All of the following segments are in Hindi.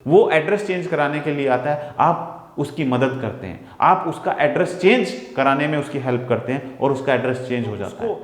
वो एड्रेस चेंज कराने के लिए आता है, आप उसकी मदद करते हैं, आप उसका एड्रेस चेंज कराने में उसकी हेल्प करते हैं और उसका एड्रेस चेंज हो जाता है।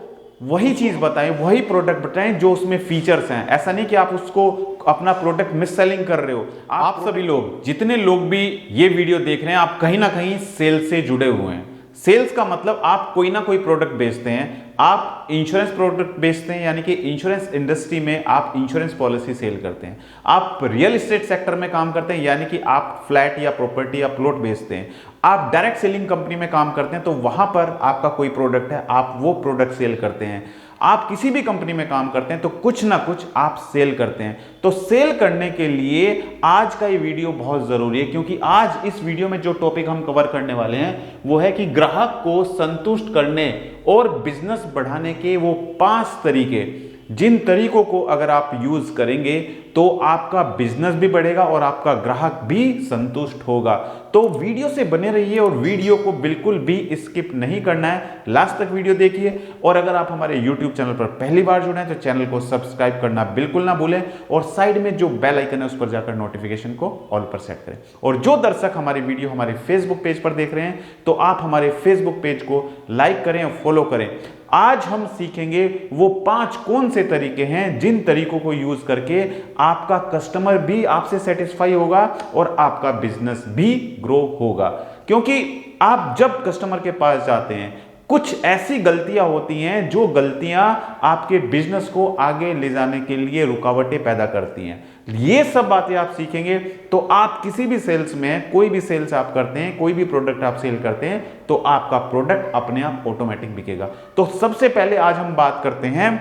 वही चीज बताएं, वही प्रोडक्ट बताएं जो उसमें फीचर्स हैं। ऐसा नहीं कि आप उसको अपना प्रोडक्ट मिस सेलिंग कर रहे हो। आप सभी लोग, जितने लोग भी ये वीडियो देख रहे हैं, आप कहीं ना कहीं सेल्स से जुड़े हुए हैं। सेल्स का मतलब आप कोई ना कोई प्रोडक्ट बेचते हैं। आप इंश्योरेंस प्रोडक्ट बेचते हैं, यानी कि इंश्योरेंस इंडस्ट्री में आप इंश्योरेंस पॉलिसी सेल करते हैं। आप रियल एस्टेट सेक्टर में काम करते हैं, यानी कि आप फ्लैट या प्रॉपर्टी या प्लॉट बेचते हैं। आप डायरेक्ट सेलिंग कंपनी में काम करते हैं, तो वहां पर आपका कोई प्रोडक्ट है, आप वो प्रोडक्ट सेल करते हैं। आप किसी भी कंपनी में काम करते हैं तो कुछ ना कुछ आप सेल करते हैं। तो सेल करने के लिए आज का ये वीडियो बहुत जरूरी है, क्योंकि आज इस वीडियो में जो टॉपिक हम कवर करने वाले हैं वो है कि ग्राहक को संतुष्ट करने और बिजनेस बढ़ाने के वो 5 तरीके, जिन तरीकों को अगर आप यूज करेंगे तो आपका बिजनेस भी बढ़ेगा और आपका ग्राहक भी संतुष्ट होगा। तो वीडियो से बने रहिए और वीडियो को बिल्कुल भी स्किप नहीं करना है, लास्ट तक वीडियो देखिए। और अगर आप हमारे YouTube चैनल पर पहली बार जुड़े हैं तो चैनल को सब्सक्राइब करना बिल्कुल ना भूलें और साइड में जो बेल आइकन है उस पर जाकर नोटिफिकेशन को ऑल पर सेट करें। और जो दर्शक हमारी वीडियो हमारे फेसबुक पेज पर देख रहे हैं तो आप हमारे फेसबुक पेज को लाइक करें और फॉलो करें। आज हम सीखेंगे वो 5 कौन से तरीके हैं जिन तरीकों को यूज करके आपका कस्टमर भी आपसे सेटिस्फाई होगा और आपका बिजनेस भी ग्रो होगा। क्योंकि आप जब कस्टमर के पास जाते हैं, कुछ ऐसी गलतियां होती हैं जो गलतियां आपके बिजनेस को आगे ले जाने के लिए रुकावटें पैदा करती हैं। ये सब बातें आप सीखेंगे तो आप किसी भी सेल्स में, कोई भी सेल्स आप करते हैं, कोई भी प्रोडक्ट आप सेल करते हैं तो आपका प्रोडक्ट अपने आप ऑटोमेटिक बिकेगा। तो सबसे पहले आज हम बात करते हैं,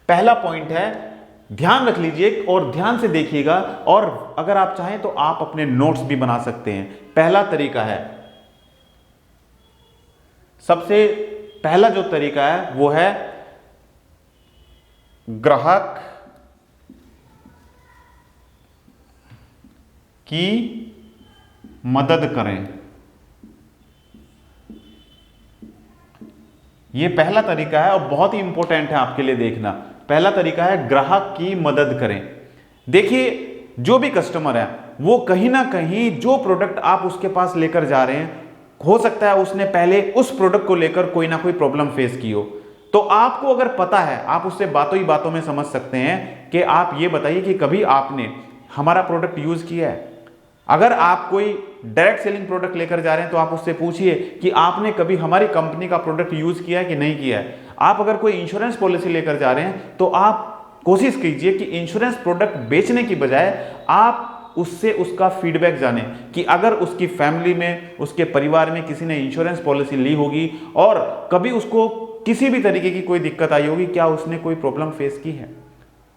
पहला पॉइंट है, ध्यान रख लीजिए और ध्यान से देखिएगा, और अगर आप चाहें तो आप अपने नोट्स भी बना सकते हैं। पहला तरीका है, सबसे पहला जो तरीका है वो है ग्राहक की मदद करें। यह पहला तरीका है और बहुत ही इंपॉर्टेंट है आपके लिए देखना। पहला तरीका है ग्राहक की मदद करें। देखिए, जो भी कस्टमर है वो कहीं ना कहीं जो प्रोडक्ट आप उसके पास लेकर जा रहे हैं, हो सकता है उसने पहले उस प्रोडक्ट को लेकर कोई ना कोई प्रॉब्लम फेस की हो। तो आपको अगर पता है, आप उससे बातों ही बातों में समझ सकते हैं कि आप ये बताइए कि कभी आपने हमारा प्रोडक्ट यूज किया है। अगर आप कोई डायरेक्ट सेलिंग प्रोडक्ट लेकर जा रहे हैं तो आप उससे पूछिए कि आपने कभी हमारी कंपनी का प्रोडक्ट यूज किया है कि नहीं किया है। आप अगर कोई इंश्योरेंस पॉलिसी लेकर जा रहे हैं तो आप कोशिश कीजिए कि इंश्योरेंस प्रोडक्ट बेचने की बजाय आप उससे उसका फीडबैक जाने कि अगर उसकी फैमिली में, उसके परिवार में किसी ने इंश्योरेंस पॉलिसी ली होगी और कभी उसको किसी भी तरीके की कोई दिक्कत आई होगी, क्या उसने कोई प्रॉब्लम फेस की है।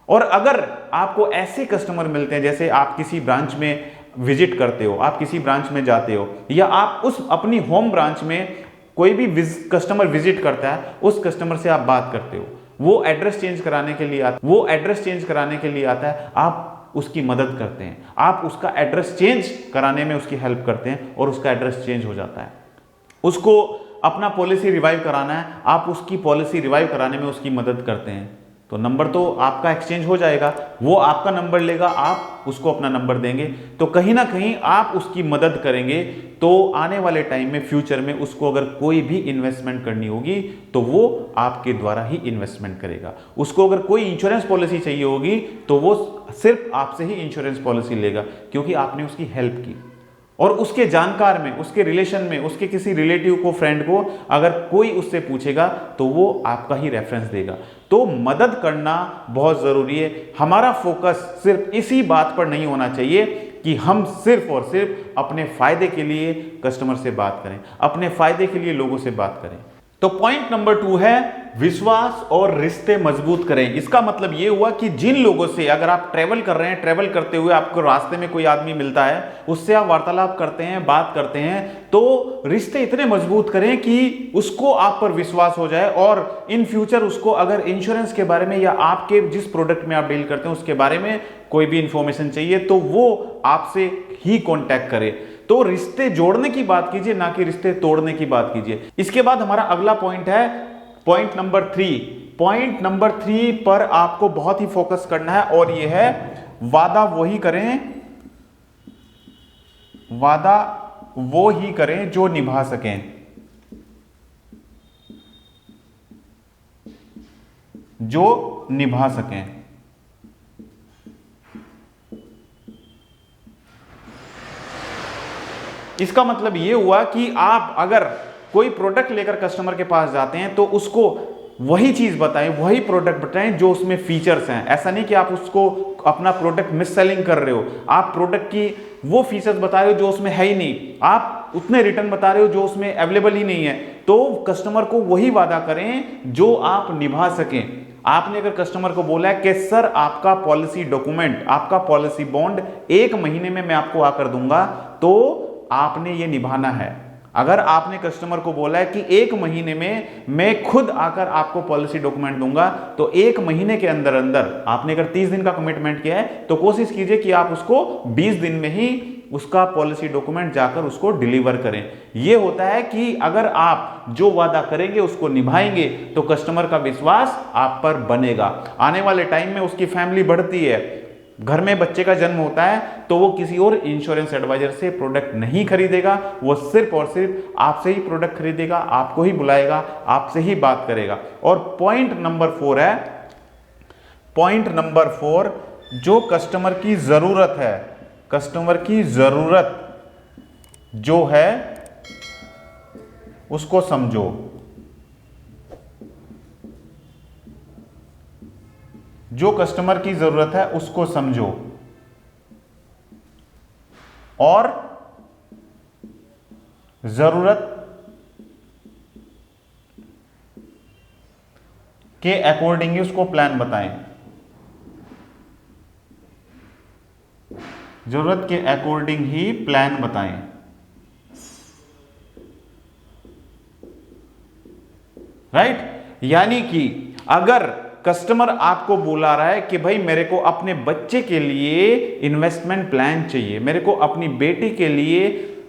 और अगर आपको ऐसे कस्टमर मिलते हैं, जैसे आप किसी ब्रांच में विजिट करते हो, आप किसी ब्रांच में जाते हो, या आप उस अपनी होम ब्रांच में कोई भी कस्टमर विजिट करता है, उस कस्टमर से आप बात करते हो, वो एड्रेस चेंज कराने के लिए आता है, आप उसकी मदद करते हैं, आप उसका एड्रेस चेंज कराने में उसकी हेल्प करते हैं और उसका एड्रेस चेंज हो जाता है। उसको अपना पॉलिसी रिवाइव कराना है, आप उसकी पॉलिसी रिवाइव कराने में उसकी मदद करते हैं। तो नंबर तो आपका एक्सचेंज हो जाएगा, वो आपका नंबर लेगा, आप उसको अपना नंबर देंगे, तो कहीं ना कहीं आप उसकी मदद करेंगे। तो आने वाले टाइम में, फ्यूचर में उसको अगर कोई भी इन्वेस्टमेंट करनी होगी तो वो आपके द्वारा ही इन्वेस्टमेंट करेगा। उसको अगर कोई इंश्योरेंस पॉलिसी चाहिए होगी तो वो सिर्फ आपसे ही इंश्योरेंस पॉलिसी लेगा, क्योंकि आपने उसकी हेल्प की। और उसके जानकार में, उसके रिलेशन में, उसके किसी रिलेटिव को, फ्रेंड को अगर कोई उससे पूछेगा तो वो आपका ही रेफरेंस देगा। तो मदद करना बहुत जरूरी है। हमारा फोकस सिर्फ इसी बात पर नहीं होना चाहिए कि हम सिर्फ और सिर्फ अपने फायदे के लिए कस्टमर से बात करें, अपने फायदे के लिए लोगों से बात करें। तो पॉइंट नंबर 2 है विश्वास और रिश्ते मजबूत करें। इसका मतलब यह हुआ कि जिन लोगों से अगर आप ट्रेवल कर रहे हैं, ट्रेवल करते हुए आपको रास्ते में कोई आदमी मिलता है, उससे आप वार्तालाप करते हैं, बात करते हैं, तो रिश्ते इतने मजबूत करें कि उसको आप पर विश्वास हो जाए और इन फ्यूचर उसको अगर इंश्योरेंस के बारे में या आपके जिस प्रोडक्ट में आप डील करते हैं उसके बारे में कोई भी इंफॉर्मेशन चाहिए तो वो आपसे ही कॉन्टैक्ट करे। तो रिश्ते जोड़ने की बात कीजिए, ना कि रिश्ते तोड़ने की बात कीजिए। इसके बाद हमारा अगला पॉइंट है पॉइंट नंबर 3। पॉइंट नंबर 3 पर आपको बहुत ही फोकस करना है और यह है वादा वही करें वादा वो ही करें जो निभा सकें, जो निभा सकें। इसका मतलब यह हुआ कि आप अगर कोई प्रोडक्ट लेकर कस्टमर के पास जाते हैं तो उसको वही चीज बताएं, वही प्रोडक्ट बताएं जो उसमें फीचर्स हैं। ऐसा नहीं कि आप उसको अपना प्रोडक्ट मिस सेलिंग कर रहे हो, आप प्रोडक्ट की वो फीचर्स बता रहे हो जो उसमें है ही नहीं, आप उतने रिटर्न बता रहे हो जो उसमें अवेलेबल ही नहीं है। तो कस्टमर को वही वादा करें जो आप निभा सकें। आपने अगर कस्टमर को बोला है कि सर आपका पॉलिसी डॉक्यूमेंट, आपका पॉलिसी बॉन्ड 1 महीने में मैं आपको आकर दूंगा, तो आपने ये निभाना है। अगर आपने कस्टमर को बोला है कि 1 महीने में मैं खुद आकर आपको पॉलिसी डॉक्यूमेंट दूंगा, तो 1 महीने के अंदर अंदर आपने अगर 30 दिन का कमिटमेंट किया है तो कोशिश कीजिए कि आप उसको 20 दिन में ही उसका पॉलिसी डॉक्यूमेंट जाकर उसको डिलीवर करें। यह होता है कि अगर आप जो वादा करेंगे उसको निभाएंगे तो कस्टमर का विश्वास आप पर बनेगा। आने वाले टाइम में उसकी फैमिली बढ़ती है, घर में बच्चे का जन्म होता है, तो वो किसी और इंश्योरेंस एडवाइजर से प्रोडक्ट नहीं खरीदेगा, वो सिर्फ और सिर्फ आपसे ही प्रोडक्ट खरीदेगा, आपको ही बुलाएगा, आपसे ही बात करेगा। और पॉइंट नंबर 4 है, पॉइंट नंबर 4, जो कस्टमर की जरूरत है, कस्टमर की जरूरत जो है उसको समझो। जो कस्टमर की जरूरत है उसको समझो और जरूरत के अकॉर्डिंग ही उसको प्लान बताएं। जरूरत के अकॉर्डिंग ही प्लान बताएं। राइट? यानी कि अगर कस्टमर आपको बुला रहा है कि भाई मेरे को अपने बच्चे के लिए इन्वेस्टमेंट प्लान चाहिए, मेरे को अपनी बेटी के लिए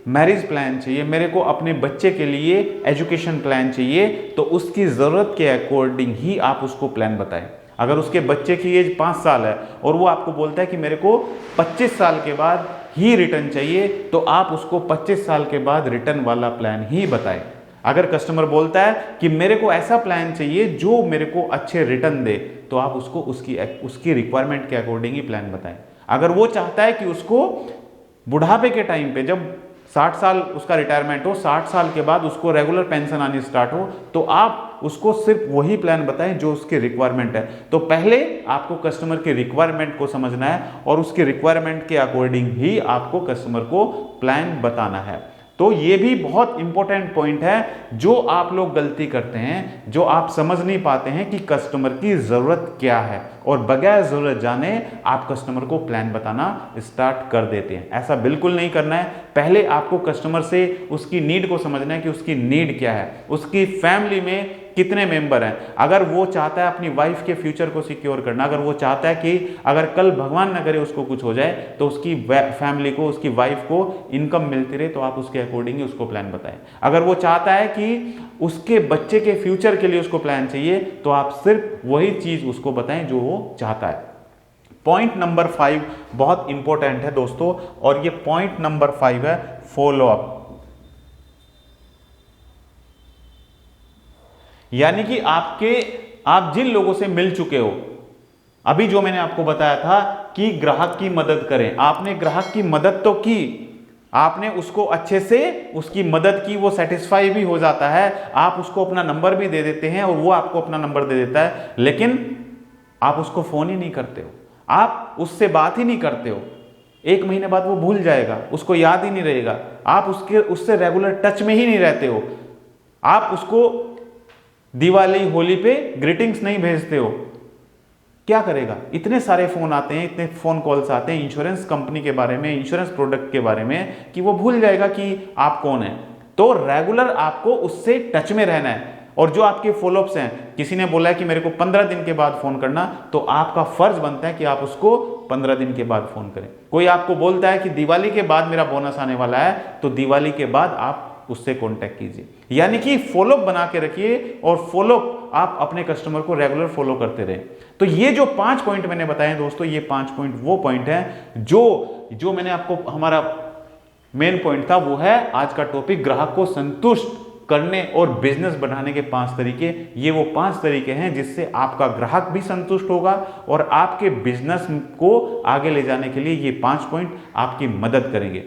मैरिज प्लान चाहिए, मेरे को अपने बच्चे के लिए एजुकेशन प्लान चाहिए, तो उसकी जरूरत के अकॉर्डिंग ही आप उसको प्लान बताएं। अगर उसके बच्चे की एज 5 साल है और वो आपको बोलता है कि मेरे को 25 साल के बाद ही रिटर्न चाहिए, तो आप उसको 25 साल के बाद रिटर्न वाला प्लान ही बताएं। अगर कस्टमर बोलता है कि मेरे को ऐसा प्लान चाहिए जो मेरे को अच्छे रिटर्न दे, तो आप उसको उसकी रिक्वायरमेंट के अकॉर्डिंग ही प्लान बताएं। अगर वो चाहता है कि उसको बुढ़ापे के टाइम पे, जब 60 साल उसका रिटायरमेंट हो, 60 साल के बाद उसको रेगुलर पेंशन आनी स्टार्ट हो, तो आप उसको सिर्फ वही प्लान बताएं जो उसकी रिक्वायरमेंट है। तो पहले आपको कस्टमर की रिक्वायरमेंट को समझना है और उसकी रिक्वायरमेंट के अकॉर्डिंग ही आपको कस्टमर को प्लान बताना है। तो ये भी बहुत इंपॉर्टेंट पॉइंट है जो आप लोग गलती करते हैं, जो आप समझ नहीं पाते हैं कि कस्टमर की जरूरत क्या है, और बगैर जरूरत जाने आप कस्टमर को प्लान बताना स्टार्ट कर देते हैं। ऐसा बिल्कुल नहीं करना है। पहले आपको कस्टमर से उसकी नीड को समझना है कि उसकी नीड क्या है, उसकी फैमिली में कितने मेंबर हैं। अगर वो चाहता है अपनी वाइफ के फ्यूचर को सिक्योर करना, अगर वो चाहता है कि अगर कल भगवान ना करे उसको कुछ हो जाए तो उसकी फैमिली को, उसकी वाइफ को इनकम मिलती रहे, तो आप उसके अकॉर्डिंग उसको प्लान बताएं। अगर वो चाहता है कि उसके बच्चे के फ्यूचर के लिए उसको प्लान चाहिए, तो आप सिर्फ वही चीज उसको बताएं जो वो चाहता है। पॉइंट नंबर 5 बहुत इंपॉर्टेंट है दोस्तों, और ये पॉइंट नंबर 5 है फॉलो अप। यानी कि आप जिन लोगों से मिल चुके हो, अभी जो मैंने आपको बताया था कि ग्राहक की मदद करें, आपने ग्राहक की मदद तो की, आपने उसको अच्छे से उसकी मदद की, वो सेटिस्फाई भी हो जाता है, आप उसको अपना नंबर भी दे देते हैं और वो आपको अपना नंबर दे देता है, लेकिन आप उसको फोन ही नहीं करते हो, आप उससे बात ही नहीं करते हो। 1 महीने बाद वो भूल जाएगा, उसको याद ही नहीं रहेगा, आप उससे रेगुलर टच में ही नहीं रहते हो, आप उसको दिवाली होली पे ग्रीटिंग्स नहीं भेजते हो। क्या करेगा? इतने सारे फोन आते हैं, इतने फोन कॉल्स आते हैं इंश्योरेंस कंपनी के बारे में, इंश्योरेंस प्रोडक्ट के बारे में, कि वो भूल जाएगा कि आप कौन हैं। तो रेगुलर आपको उससे टच में रहना है। और जो आपके फॉलोअप्स हैं, किसी ने बोला है कि मेरे को 15 दिन के बाद फोन करना, तो आपका फर्ज बनता है कि आप उसको 15 दिन के बाद फोन करें। कोई आपको बोलता है कि दिवाली के बाद मेरा बोनस आने वाला है, तो दिवाली के बाद आप उससे कांटेक्ट कीजिए। यानी कि फॉलोअप बना के रखिए और फॉलोअप आप अपने कस्टमर को रेगुलर फॉलो करते रहे। तो ये जो 5 पॉइंट मैंने बताए दोस्तों, ये 5 पॉइंट वो पॉइंट हैं जो मैंने आपको हमारा मेन पॉइंट था वो है आज का टॉपिक, ग्राहक को संतुष्ट करने और बिजनेस बढ़ाने के 5 तरीके। ये वो 5 तरीके हैं जिससे आपका ग्राहक भी संतुष्ट होगा और आपके बिजनेस को आगे ले जाने के लिए ये 5 पॉइंट आपकी मदद करेंगे।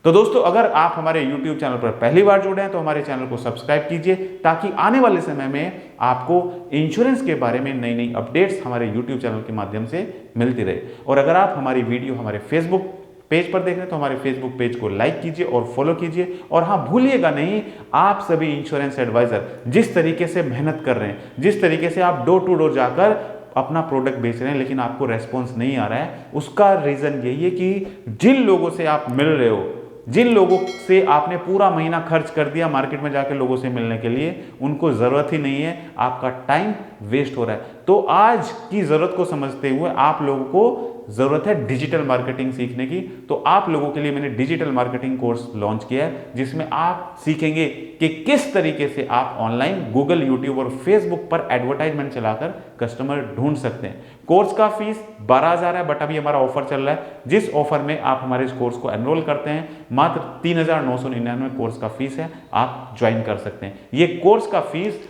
तो दोस्तों, अगर आप हमारे YouTube चैनल पर पहली बार जुड़े हैं तो हमारे चैनल को सब्सक्राइब कीजिए, ताकि आने वाले समय में आपको इंश्योरेंस के बारे में नई नई अपडेट्स हमारे YouTube चैनल के माध्यम से मिलती रहे। और अगर आप हमारी वीडियो हमारे फेसबुक पेज पर देख रहे हैं तो हमारे फेसबुक पेज को लाइक कीजिए और फॉलो कीजिए। और हाँ, भूलिएगा नहीं, आप सभी इंश्योरेंस एडवाइजर जिस तरीके से मेहनत कर रहे हैं, जिस तरीके से आप डोर टू डोर जाकर अपना प्रोडक्ट बेच रहे हैं लेकिन आपको रेस्पॉन्स नहीं आ रहा है, उसका रीजन यही है कि जिन लोगों से आप मिल रहे हो, जिन लोगों से आपने पूरा महीना खर्च कर दिया मार्केट में जाकर लोगों से मिलने के लिए, उनको जरूरत ही नहीं है, आपका टाइम वेस्ट हो रहा है। तो आज की जरूरत को समझते हुए आप लोगों को जरूरत है डिजिटल मार्केटिंग सीखने की। तो आप लोगों के लिए मैंने डिजिटल मार्केटिंग कोर्स लॉन्च किया है, जिसमें आप सीखेंगे कि किस तरीके से आप ऑनलाइन गूगल, यूट्यूब और फेसबुक पर एडवर्टाइजमेंट चलाकर कस्टमर ढूंढ सकते हैं। कोर्स का फीस 12,000 है, बट अभी हमारा ऑफर चल रहा है, जिस ऑफर में आप हमारे इस कोर्स को एनरोल करते हैं मात्र 3,999 कोर्स का फीस है, आप ज्वाइन कर सकते हैं। ये कोर्स का फीस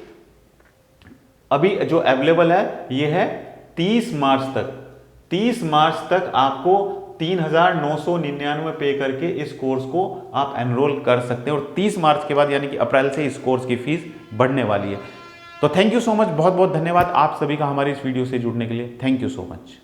अभी जो अवेलेबल है ये है 30 मार्च तक। 30 मार्च तक आपको 3,999 पे करके इस कोर्स को आप एनरोल कर सकते हैं और 30 मार्च के बाद यानी कि अप्रैल से इस कोर्स की फीस बढ़ने वाली है। तो थैंक यू सो मच, बहुत बहुत धन्यवाद आप सभी का हमारी इस वीडियो से जुड़ने के लिए। Thank you so much.